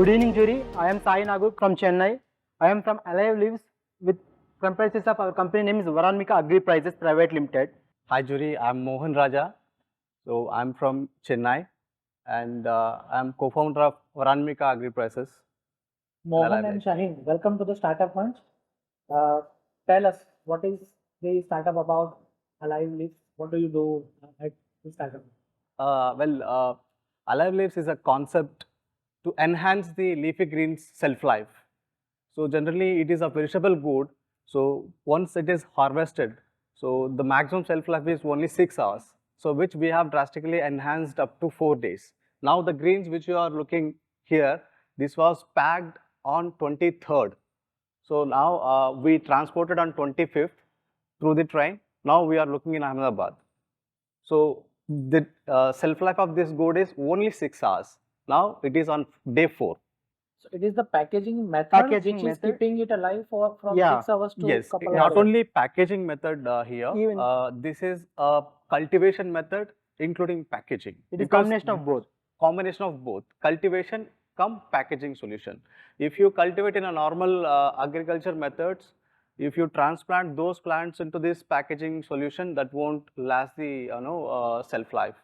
Good evening, jury. I am Sai Nagu from Chennai. I am from Alive Lives with comprises of our company name is Varanmika Agri Prices Private Limited. Hi Jury, I'm Mohan Raja. So I'm from Chennai and I'm co-founder of Varanmika Agri Prices. Mohan and Shaheen, welcome to the Startup Munch. Tell us, what is the startup about? Alive Lives, what do you do at the startup? Alive Leaves is a concept to enhance the leafy greens shelf-life. So generally it is a perishable good. So once it is harvested, so the maximum shelf-life is only 6 hours. So which we have drastically enhanced up to 4 days. Now the greens which you are looking here, this was packed on 23rd. So now we transported on 25th through the train. Now we are looking in Ahmedabad. So the shelf life of this good is only 6 hours. Now it is on day 4. So it is the packaging method which is keeping it alive from 6 hours to yes, couple not hours. only packaging method here. This is a cultivation method including packaging. It is combination of both. Combination of both. Cultivation come packaging solution. If you cultivate in a normal agriculture methods, if you transplant those plants into this packaging solution, that won't last the shelf life.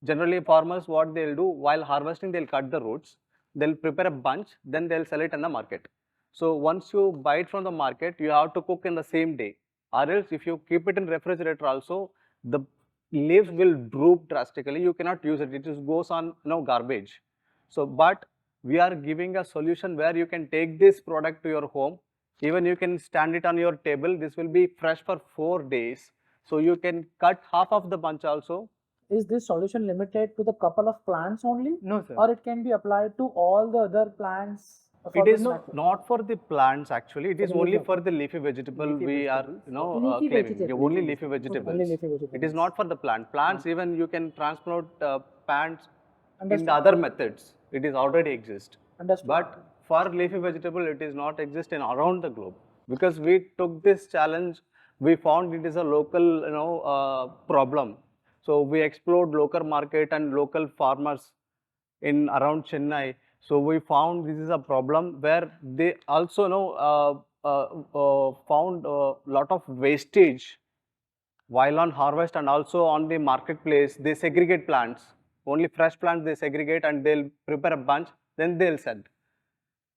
Generally, farmers what they'll do while harvesting, they'll cut the roots, they'll prepare a bunch, then they'll sell it in the market. So once you buy it from the market, you have to cook in the same day, or else if you keep it in refrigerator also, the leaves will droop drastically. You cannot use it. It just goes on garbage. So, but we are giving a solution where you can take this product to your home. Even you can stand it on your table. This will be fresh for 4 days. So you can cut half of the bunch also. Is this solution limited to the couple of plants only? No, sir. Or it can be applied to all the other plants? It is not for the plants actually. It is only for the leafy vegetable. We are claiming only leafy vegetables. It is not for the plant. Plants even you can transport plants in the other methods. It is already exist. But for leafy vegetable, it is not exist in around the globe. Because we took this challenge, we found it is a local problem. So we explored local market and local farmers in around Chennai. So we found this is a problem where they also found a lot of wastage while on harvest and also on the marketplace. They segregate plants, only fresh plants they segregate and they'll prepare a bunch, then they'll sell.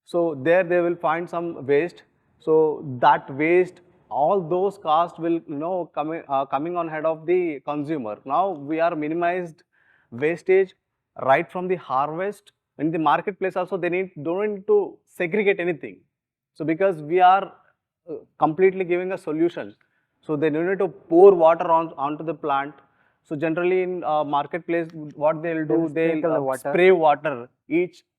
So there they will find some waste. So that waste, all those costs will coming on head of the consumer. Now we are minimized wastage right from the harvest. In the marketplace also they don't need to segregate anything. So because we are completely giving a solution, so they don't need to pour water onto the plant. So generally in marketplace, what they'll do, they'll spray water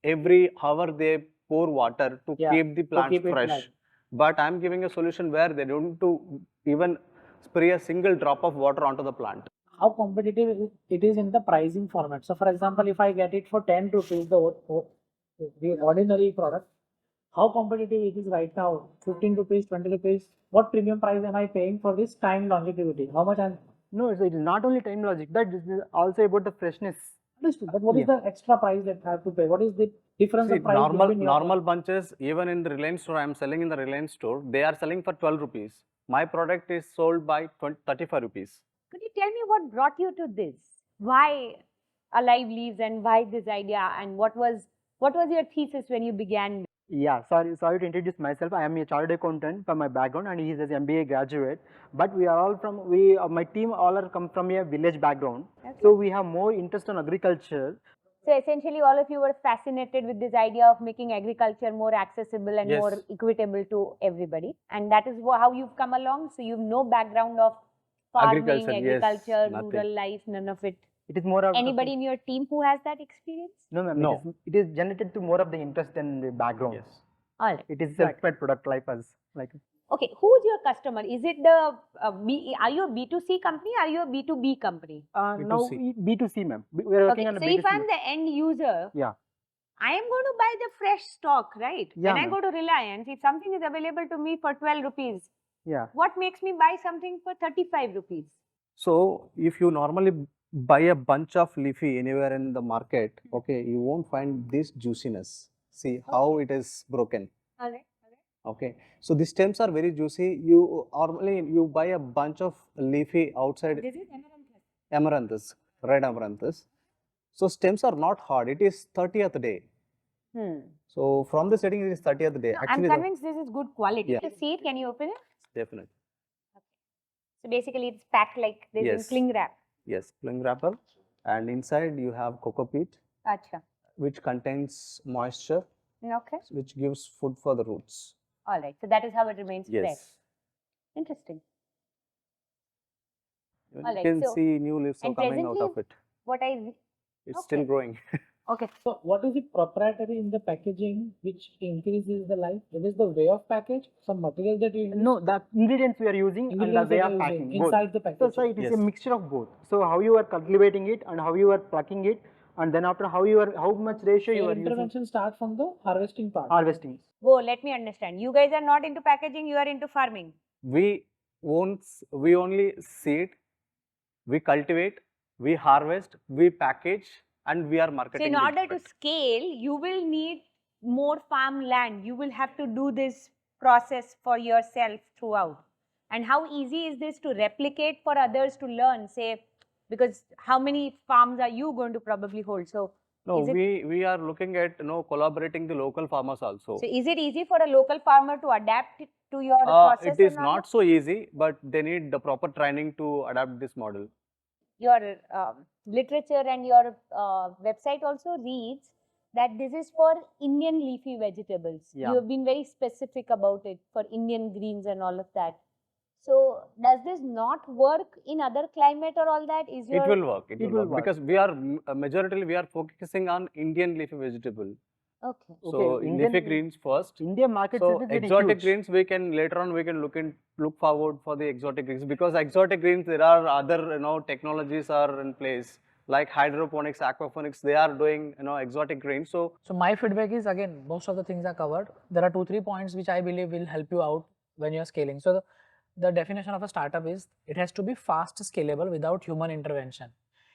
every hour. They pour water to keep the plants fresh. But I'm giving a solution where they don't need to even spray a single drop of water onto the plant. How competitive it is in the pricing format? So for example, if I get it for 10 rupees, the ordinary product, how competitive it is right now? 15 rupees, 20 rupees? What premium price am I paying for this time longevity? How much No, so it is not only time logic, that is also about the freshness. Understood. But what is the extra price that I have to pay? What is the difference of price? Normal bunches, even in the Reliance store, I am selling in the Reliance store, they are selling for 12 rupees. My product is sold by 35 rupees. Could you tell me what brought you to this? Why Alive Leaves and why this idea, and what was your thesis when you began? Yeah, sorry to introduce myself. I am a chartered accountant from my background, and he is an MBA graduate. But we are all from my team all are come from a village background. Okay. So we have more interest on agriculture. So essentially, all of you were fascinated with this idea of making agriculture more accessible and more equitable to everybody, and that is how you've come along. So you've no background of farming, agriculture, rural life, none of it. It is more of anybody in your team who has that experience? No, ma'am. No. It is generated to more of the interest than the background. Yes. All right. It is self-made product life as like. Okay, who's your customer? Is it the are you a B2C company? Are you a B2B company? No, B2C, ma'am. We are working on a so B2C. If I'm the end user, I am going to buy the fresh stock, right? Yeah, when I go to Reliance, if something is available to me for 12 rupees, what makes me buy something for 35 rupees? So if you normally buy a bunch of leafy anywhere in the market, okay, you won't find this juiciness. See how it is broken. All right. Okay, so the stems are very juicy. You buy a bunch of leafy outside This is amaranthus. amaranthus, red amaranthus. So stems are not hard. It is 30th day. So from the setting, it is 30th day. No, I'm Actually, convinced this is good quality. Yeah. To see it, can you open it? definitely. So basically, it's packed like this in Yes. cling wrap. Yes, cling wrapper, and inside you have cocoa peat, Acha. which contains moisture, Okay. which gives food for the roots. All right. So that is how it remains fresh. Yes. Interesting. Even Alright, you can so- see new leaves are and coming out presently of it. What I It's okay. still growing. okay. So what is the proprietary in the packaging which increases the life? It is the way of package, some material that you use, No, the ingredients we are using and the ingredients way that of you're packing. using Both. inside the So, package. sir, it is a Yes. mixture of both. So, how you are cultivating it and how you are plucking it, and then after how much ratio you Your are using intervention starts from the harvesting part. harvesting. Whoa, let me understand. You guys are not into packaging, you are into farming. We only seed, we cultivate, we harvest, we package, and we are So marketing. in the order to product. scale, you will need more farm land. You will have to do this process for yourself throughout. And how easy is this to replicate for others to learn? Say, because how many farms are you going to probably hold? So, No, is it- we are looking at collaborating the local farmers also. so is it easy for a local farmer to adapt it to your process? It is and all not so easy, but they need the proper training to adapt this model. your literature and your website also reads that this is for Indian leafy vegetables. Yeah. You have been very specific about it for Indian greens and all of that. So does this not work in other climate or all that? Is your It will work. It It will will work work. because we are majoritarily we are focusing on Indian leafy vegetable. okay? So Indian- leafy greens first. India market So is very exotic huge. greens we can later on we can look forward for the exotic greens because exotic greens there are other technologies are in place like hydroponics, aquaponics. They are doing exotic greens. So So my feedback is, again, most of the things are covered. There are 2-3 points which I believe will help you out when you're scaling. So the definition of a startup is it has to be fast scalable without human intervention.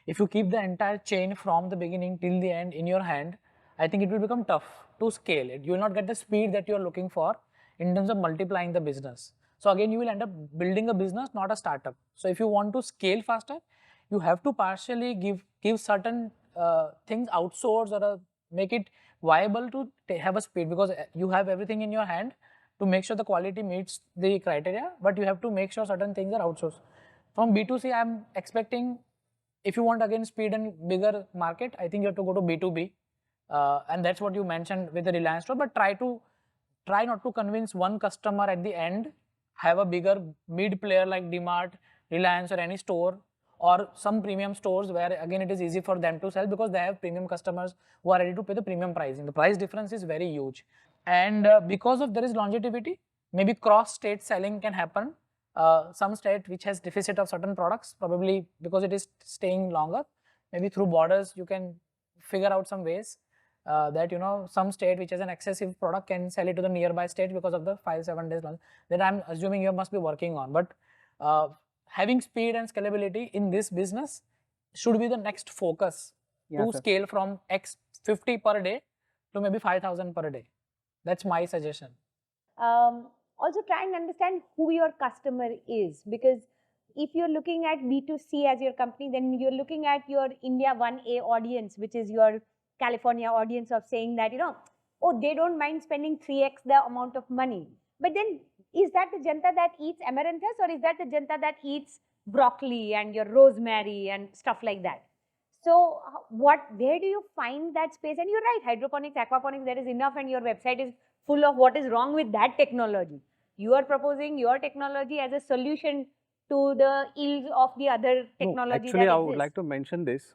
If you keep the entire chain from the beginning till the end in your hand, I think it will become tough to scale it. You will not get the speed that you are looking for in terms of multiplying the business. So again, you will end up building a business, not a startup. So if you want to scale faster, you have to partially give certain things outsource or make it viable to have a speed, because you have everything in your hand to make sure the quality meets the criteria, but you have to make sure certain things are outsourced. From B2C, I'm expecting, if you want again speed and bigger market, I think you have to go to B2B, and that's what you mentioned with the Reliance store. But try not to convince one customer at the end. Have a bigger mid player like DMart, Reliance, or any store, or some premium stores where again it is easy for them to sell because they have premium customers who are ready to pay the premium pricing. The price difference is very huge, and because of there is longevity, maybe cross state selling can happen. Some state which has deficit of certain products, probably because it is staying longer, maybe through borders you can figure out some ways that some state which has an excessive product can sell it to the nearby state because of the 5-7 days long. That I'm assuming you must be working on. But having speed and scalability in this business should be the next focus Yeah, to sir. scale from X 50 per day to maybe 5,000 per day. That's my suggestion. Also try and understand who your customer is, because if you're looking at B2C as your company, then you're looking at your India 1A audience, which is your California audience of saying that, oh, they don't mind spending 3x the amount of money. But then is that the janta that eats amaranthus, or is that the janta that eats broccoli and your rosemary and stuff like that? So where do you find that space? And you're right, hydroponics, aquaponics, there is enough, and your website is full of what is wrong with that technology. You are proposing your technology as a solution to the ills of the other technology actually, that I would exists. like to mention this.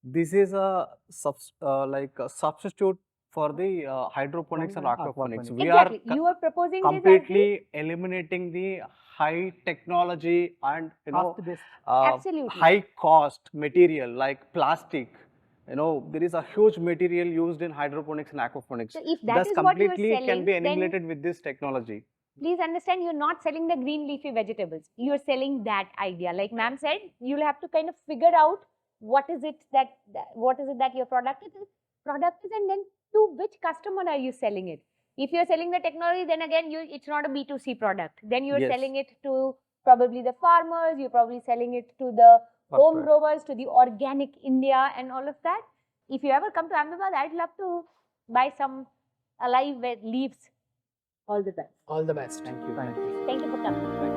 This is a substitute for the hydroponics and aquaponics. We Exactly. are You are proposing this as the completely eliminating the high technology and Cost-based. Absolutely. high cost material like plastic. There is a huge material used in hydroponics and aquaponics. So if that That's is what you are completely selling, can be then eliminated with this technology. please understand, you're not selling the green leafy vegetables. You're selling that idea. Like ma'am said, you'll have to kind of figure out what is it that your product is, and then to which customer are you selling it? If you're selling the technology, then again, it's not a B2C product. Then you're Yes. selling it to probably the farmers, you're probably selling it to the home growers, to the organic India and all of that. If you ever come to Ahmedabad, I'd love to buy some alive leaves. All the best. All the best. Thank you. Thank you. Thank you for coming.